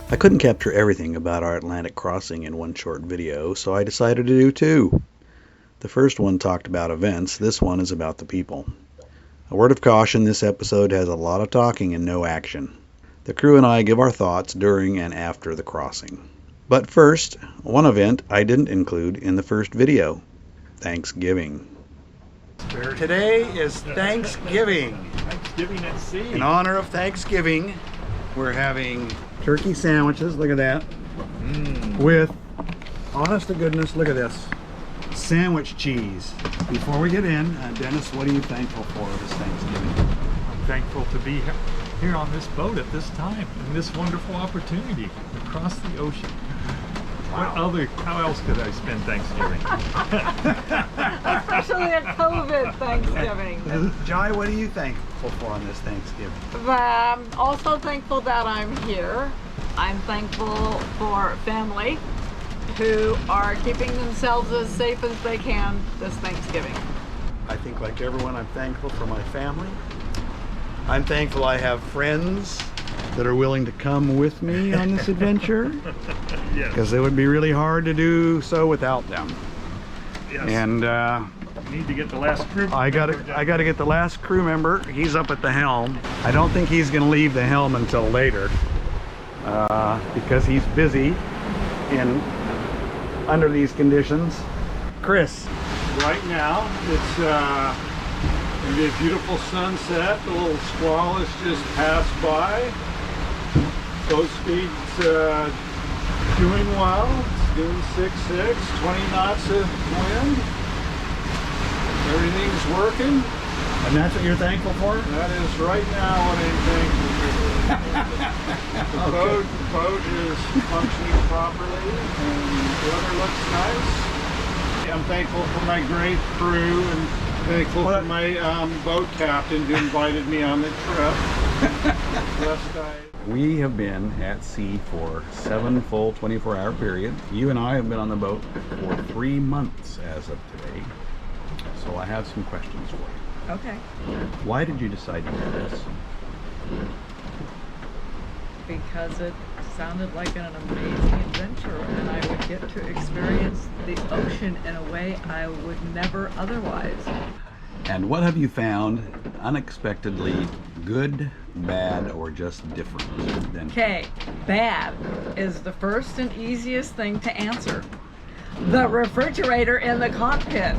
I couldn't capture everything about our Atlantic crossing in one short video, so I decided to do two. The first one talked about events, this one is about the people. A word of caution, this episode has a lot of talking and no action. The crew and I give our thoughts during and after the crossing. But first, one event I didn't include in the first video, Thanksgiving. Today is Thanksgiving. Thanksgiving at sea. In honor of Thanksgiving, we're having turkey sandwiches, look at that, with, honest to goodness, look at this, sandwich cheese. Before we get in, Dennis, what are you thankful for this Thanksgiving? I'm thankful to be here on this boat at this time, and this wonderful opportunity across the ocean. Wow. How else could I spend Thanksgiving? Especially a COVID Thanksgiving. Jai, what are you thankful for on this Thanksgiving? I'm also thankful that I'm here. I'm thankful for family who are keeping themselves as safe as they can this Thanksgiving. I think like everyone, I'm thankful for my family. I'm thankful I have friends that are willing to come with me on this adventure. Yes. Because it would be really hard to do so without them. Yes. And We need to get the last crew I gotta get the last crew member. He's up at the helm. I don't think he's gonna leave the helm until later because he's busy under these conditions. Chris. Right now, it's gonna be a beautiful sunset. The little squall has just passed by. Boat speed's doing well. It's doing 6.6, 20 knots of wind. Everything's working. And that's what you're thankful for? That is right now what I'm thankful for. The boat is functioning properly and the weather looks nice. I'm thankful for my great crew and thankful for my boat captain who invited me on the trip. We have been at sea for 7 full 24-hour periods. You and I have been on the boat for 3 months as of today. So I have some questions for you. Okay. Why did you decide to do this? Because it sounded like an amazing adventure and I would get to experience the ocean in a way I would never otherwise. And what have you found unexpectedly good, bad, or just different than? Okay, bad is the first and easiest thing to answer. The refrigerator in the cockpit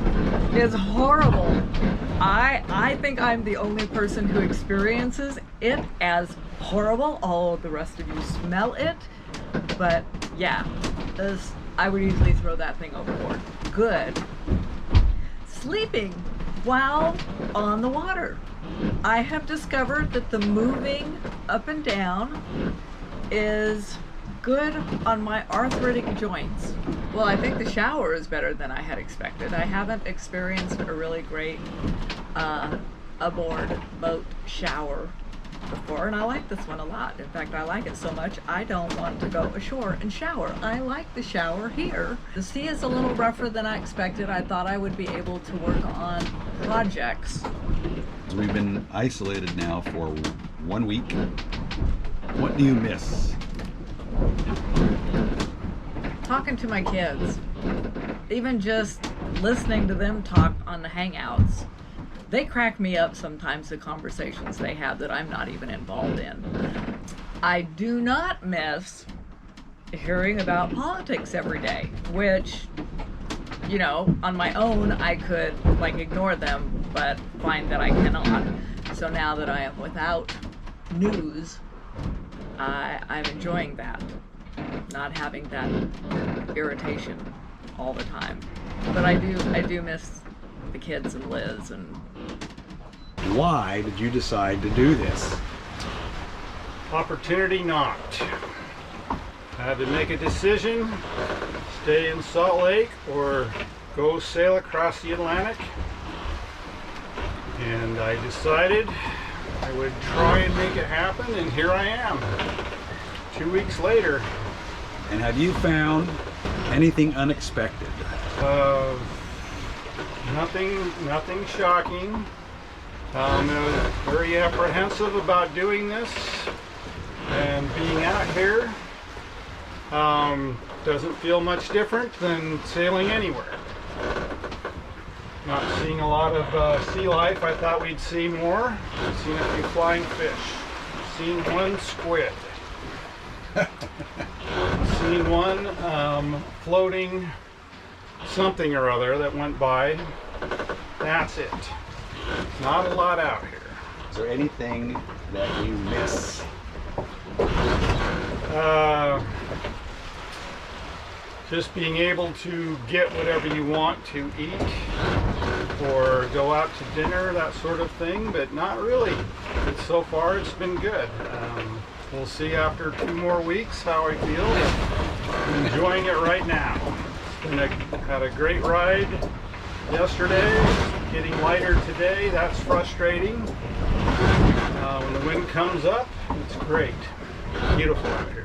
is horrible. I think I'm the only person who experiences it as horrible. All of the rest of you smell it. But yeah, I would easily throw that thing overboard. Good. Sleeping while on the water. I have discovered that the moving up and down is good on my arthritic joints. Well, I think the shower is better than I had expected. I haven't experienced a really great aboard boat shower before, and I like this one a lot. In fact, I like it so much I don't want to go ashore and shower. I like the shower here. The sea is a little rougher than I expected. I thought I would be able to work on projects. We've been isolated now for 1 week. What do you miss? Talking to my kids, even just listening to them talk on the Hangouts. They crack me up sometimes, the conversations they have that I'm not even involved in. I do not miss hearing about politics every day, which, you know, on my own I could like ignore them, but find that I cannot. So now that I am without news, I'm enjoying that, not having that irritation all the time. But I do miss the kids and Liz. And why did you decide to do this? Opportunity knocked. I had to make a decision, stay in Salt Lake or go sail across the Atlantic. And I decided I would try and make it happen, and here I am, 2 weeks later. And have you found anything unexpected? Nothing shocking. I'm very apprehensive about doing this and being out here. Doesn't feel much different than sailing anywhere. Not seeing a lot of sea life. I thought we'd see more. I've seen a few flying fish. Seen one squid. Seen one floating something or other that went by. That's it. Not a lot out here. Is there anything that you miss? Just being able to get whatever you want to eat or go out to dinner, that sort of thing, but not really. So far it's been good. We'll see after 2 more weeks how I feel. I'm enjoying it right now. Had a great ride yesterday, getting lighter today. That's frustrating. When the wind comes up, it's great. Beautiful out here.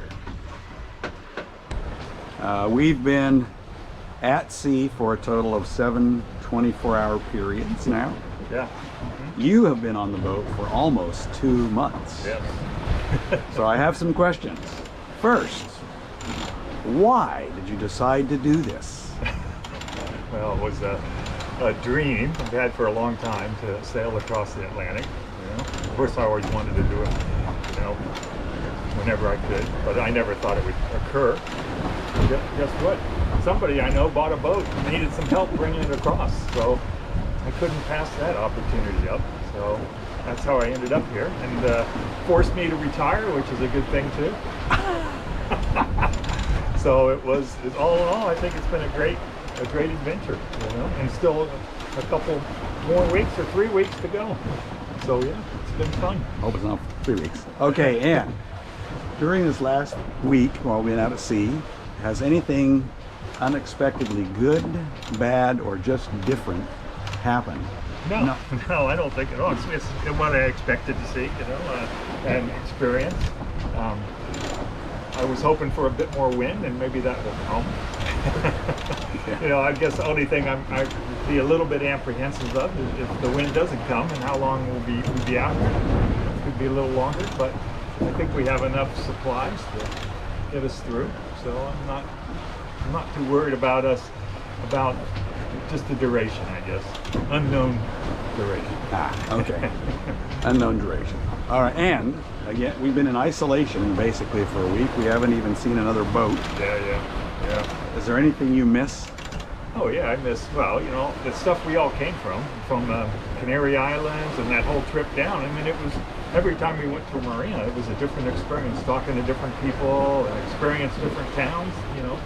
We've been at sea for a total of 7 24-hour periods now. Yeah. You have been on the boat for almost 2 months. Yes. So I have some questions. First, why did you decide to do this? Well, it was a dream I've had for a long time to sail across the Atlantic. Of course, I always wanted to do it, whenever I could, but I never thought it would occur. Guess what? Somebody I know bought a boat and needed some help bringing it across, so I couldn't pass that opportunity up. So that's how I ended up here, and forced me to retire, which is a good thing too. So all in all, I think it's been a great adventure, and still a couple more weeks or 3 weeks to go. So yeah, it's been fun. Hope it's not 3 weeks. Okay, and during this last week while we've been out at sea, has anything unexpectedly good, bad, or just different happened? No, I don't think at all. It's what I expected to see, and experience. I was hoping for a bit more wind, and maybe that will come. Yeah. I guess the only thing I'd be a little bit apprehensive of is if the wind doesn't come, and how long we'll be out here. It could be a little longer, but I think we have enough supplies to get us through. So I'm not too worried about just the duration, I guess. Unknown duration. Okay. Unknown duration. All right, and again, we've been in isolation basically for a week. We haven't even seen another boat. Yeah. Is there anything you miss? Oh yeah, I miss, the stuff we all came from Canary Islands and that whole trip down. I mean, it was, every time we went to a marina, it was a different experience, talking to different people and experience different towns.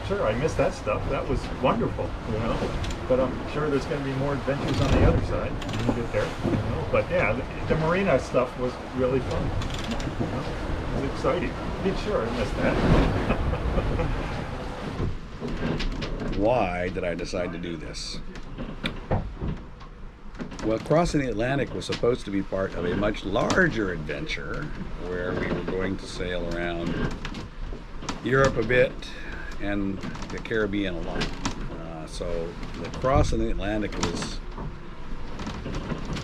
Sure, I miss that stuff. That was wonderful, but I'm sure there's going to be more adventures on the other side when we get there. But yeah, the marina stuff was really fun. It was exciting. Sure, I missed that. Why did I decide to do this? Well, crossing the Atlantic was supposed to be part of a much larger adventure where we were going to sail around Europe a bit and the Caribbean a lot. So the crossing the Atlantic was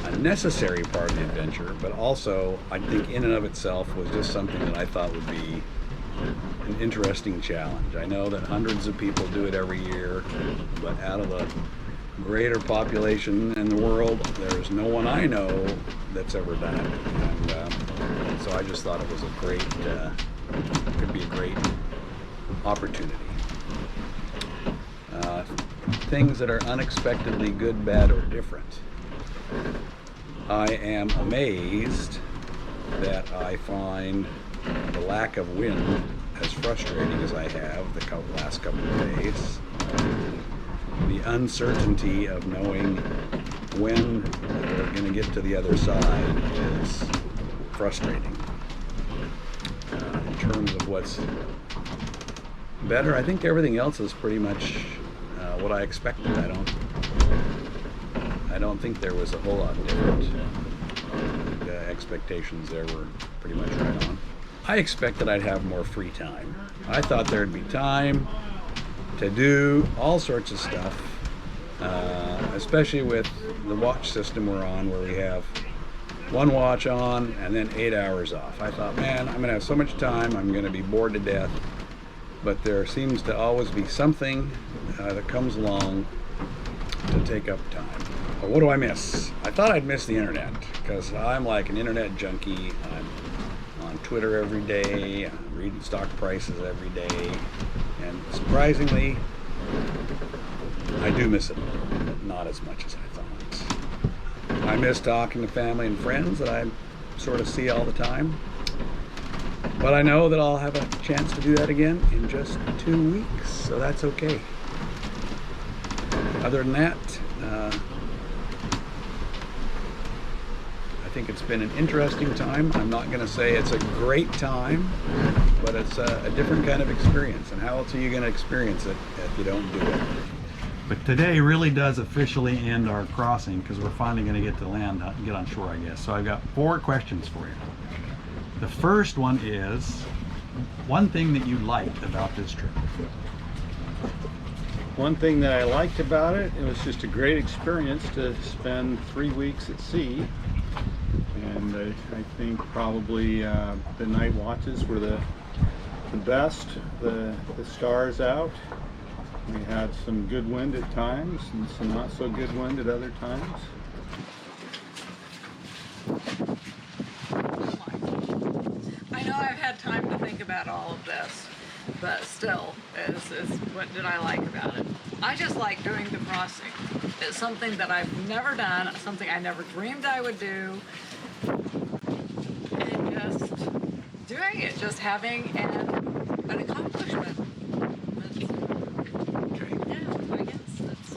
a necessary part of the adventure, but also I think in and of itself was just something that I thought would be an interesting challenge. I know that hundreds of people do it every year, but out of the greater population in the world, there's no one I know that's ever done it. And so I just thought it was could be a great opportunity. Things that are unexpectedly good, bad, or different. I am amazed that I find the lack of wind as frustrating as I have the last couple of days. The uncertainty of knowing when we're going to get to the other side is frustrating. In terms of what's better, I think everything else is pretty much what I expected. I don't think there was a whole lot different. The expectations there were pretty much right on. I expected I'd have more free time. I thought there'd be time to do all sorts of stuff, especially with the watch system we're on, where we have one watch on and then 8 hours off. I thought, man, I'm going to have so much time, I'm going to be bored to death. but there seems to always be something that comes along to take up time. But what do I miss? I thought I'd miss the internet, because I'm like an internet junkie. I'm on Twitter every day, reading stock prices every day, and surprisingly, I do miss it, but not as much as I thought. I miss talking to family and friends that I sort of see all the time, but I know that I'll have a chance to do that again in just 2 weeks, so that's okay. Other than that, I think it's been an interesting time. I'm not going to say it's a great time, but it's a different kind of experience. And how else are you going to experience it if you don't do it? But today really does officially end our crossing, because we're finally going to get to land and get on shore, I guess. So I've got 4 questions for you. The first one is, one thing that you liked about this trip. One thing that I liked about it, it was just a great experience to spend 3 weeks at sea. And I think probably the night watches were the best, the stars out. We had some good wind at times and some not so good wind at other times. I know I've had time to think about all of this, but still, what did I like about it? I just like doing the crossing. It's something that I've never done, something I never dreamed I would do, and just doing it, just having an accomplishment. Okay. Yeah, I guess that's...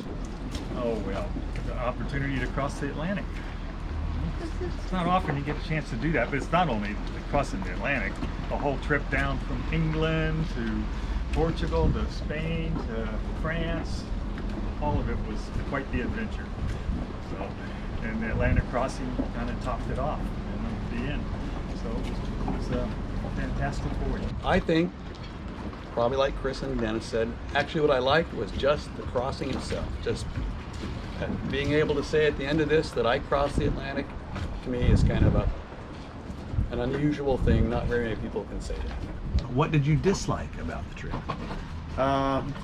Oh, well, the opportunity to cross the Atlantic. It's not often you get a chance to do that, but it's not only crossing the Atlantic, the whole trip down from England to Portugal to Spain to France, all of it was quite the adventure. So, and the Atlantic crossing kind of topped it off in the end. So it was a fantastic voyage. I think, probably like Chris and Dennis said, actually what I liked was just the crossing itself. Just being able to say at the end of this that I crossed the Atlantic, to me is kind of an unusual thing. Not very many people can say that. What did you dislike about the trip?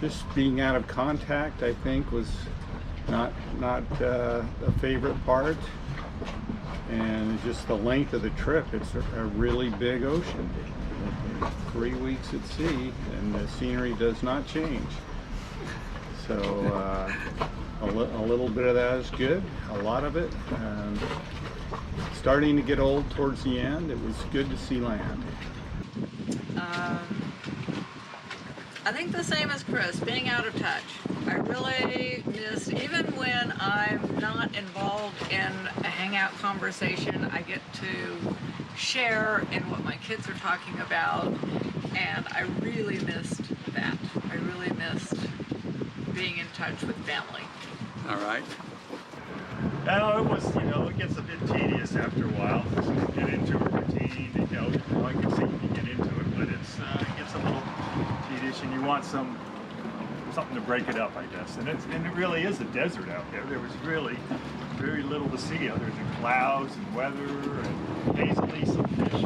Just being out of contact, I think, was not a favorite part. And just the length of the trip. It's a really big ocean. 3 weeks at sea, and the scenery does not change. So a little bit of that is good. A lot of it. Starting to get old towards the end. It was good to see land. I think the same as Chris, being out of touch. I really missed, even when I'm not involved in a hangout conversation, I get to share in what my kids are talking about, and I really missed that. I really missed being in touch with family. All right. No, it was, it gets a bit tedious after a while. You get into a routine, I can see you can get into it, but it gets a little tedious, and you want something to break it up, I guess. And it really is a desert out there. There was really very little to see other than clouds and weather and occasionally some fish.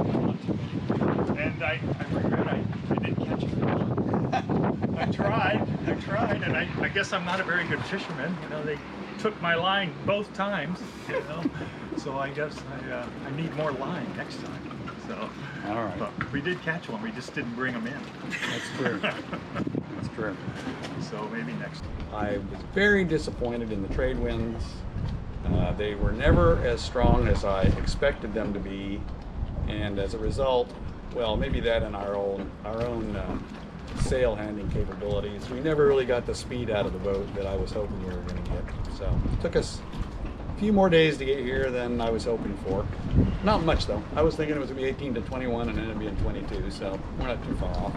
And I regret I didn't catch a fish. I tried, and I guess I'm not a very good fisherman. They took my line both times, so I guess I need more line next time. So, all right. But we did catch one. We just didn't bring them in. That's true. That's true. So maybe next time. I was very disappointed in the trade winds. They were never as strong as I expected them to be, and as a result, well, maybe that and our own sail handling capabilities, we never really got the speed out of the boat that I was hoping we were going to get. So it took us a few more days to get here than I was hoping for. Not much though. I was thinking it was going to be 18 to 21 and ended up being 22, so we're not too far off.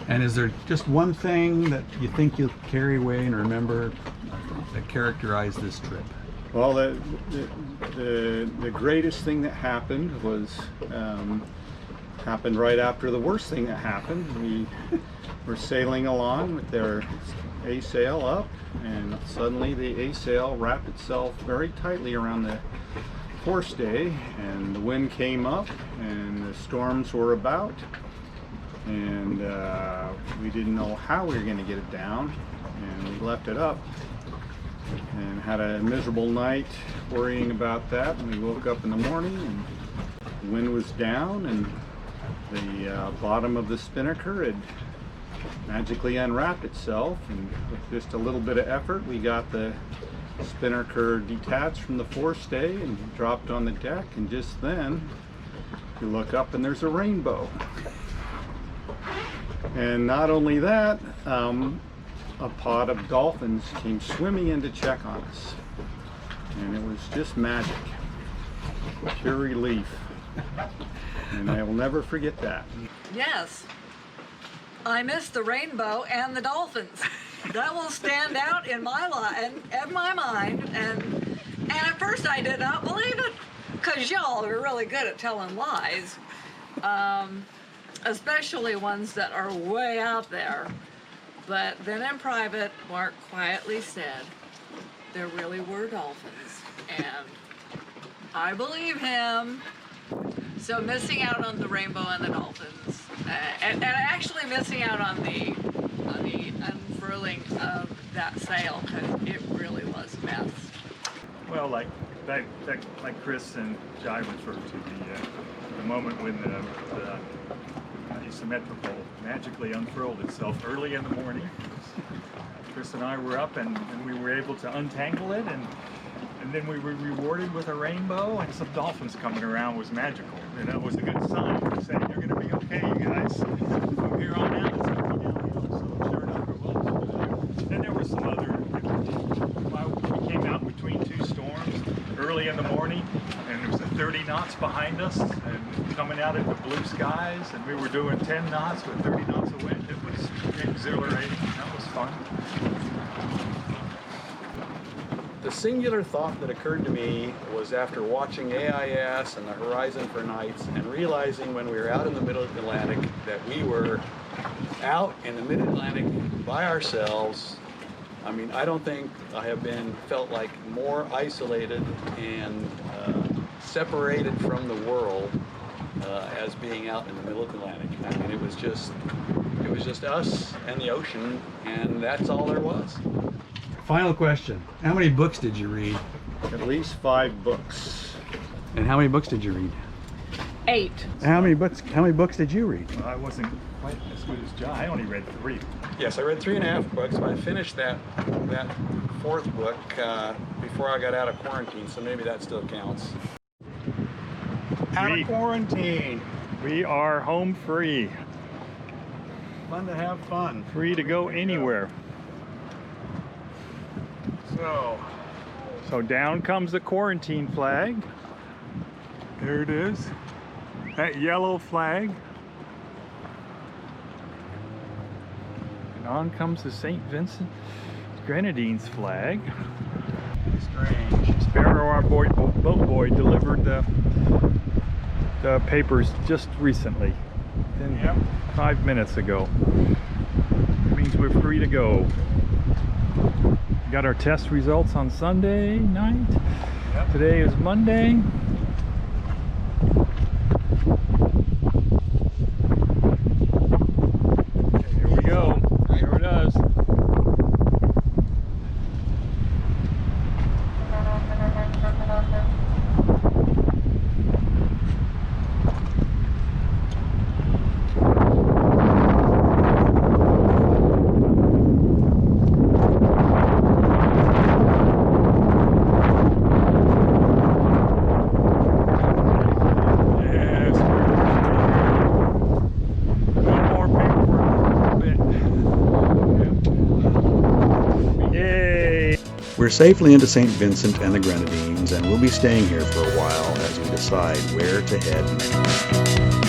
And is there just one thing that you think you'll carry away and remember that characterized this trip? Well, the greatest thing that happened was happened right after the worst thing that happened. We were sailing along with their A sail up, and suddenly the A sail wrapped itself very tightly around the forestay, and the wind came up, and the storms were about. and we didn't know how we were going to get it down, and we left it up and had a miserable night worrying about that. And we woke up in the morning and the wind was down, and the bottom of the spinnaker had magically unwrapped itself, and with just a little bit of effort we got the spinnaker detached from the forestay and dropped on the deck. And just then you look up and there's a rainbow. And not only that, a pod of dolphins came swimming in to check on us, and it was just magic, pure relief, and I will never forget that. Yes, I miss the rainbow and the dolphins. That will stand out in my mind, and at first I did not believe it, because y'all are really good at telling lies, especially ones that are way out there. But then in private, Mark quietly said there really were dolphins, and I believe him. So missing out on the rainbow and the dolphins, and actually missing out on the unfurling of that sail, because it really was a mess. Well, like Chris and Jai referred to, the moment when the asymmetrical magically unfurled itself early in the morning. Chris and I were up, and we were able to untangle it, and then we were rewarded with a rainbow, and some dolphins coming around was magical. And that was a good sign. We said, you're going to be okay, you guys. From here on out, it's going to be downhill. So sure enough, it was. Then there were some other, we came out between two storms early in the morning, and there was 30 knots behind us, and coming out into blue skies, and we were doing 10 knots with 30 knots of wind. It was exhilarating. That was fun. The singular thought that occurred to me was after watching AIS and the Horizon for Nights, and realizing when we were out in the middle Atlantic that we were out in the mid-Atlantic by ourselves. I mean, I don't think I have felt like more isolated and separated from the world as being out in the middle Atlantic. I mean, it was just us and the ocean, and that's all there was. Final question. How many books did you read? At least 5 books. And how many books did you read? 8. How many books did you read? Well, I wasn't quite as good as Jai. I only read 3. Yes, I read 3.5 books, but I finished that 4th book before I got out of quarantine, so maybe that still counts. Out of quarantine. We are home free. Fun to have fun. Free to go anywhere. So down comes the quarantine flag. There it is. That yellow flag. And on comes the St. Vincent Grenadines flag. Strange. Sparrow, our boat boy, delivered the papers just recently. 5 minutes ago. It means we're free to go. We got our test results on Sunday night. Yep. Today is Monday. Here we go. Here it is. We're safely into St. Vincent and the Grenadines, and we'll be staying here for a while as we decide where to head next.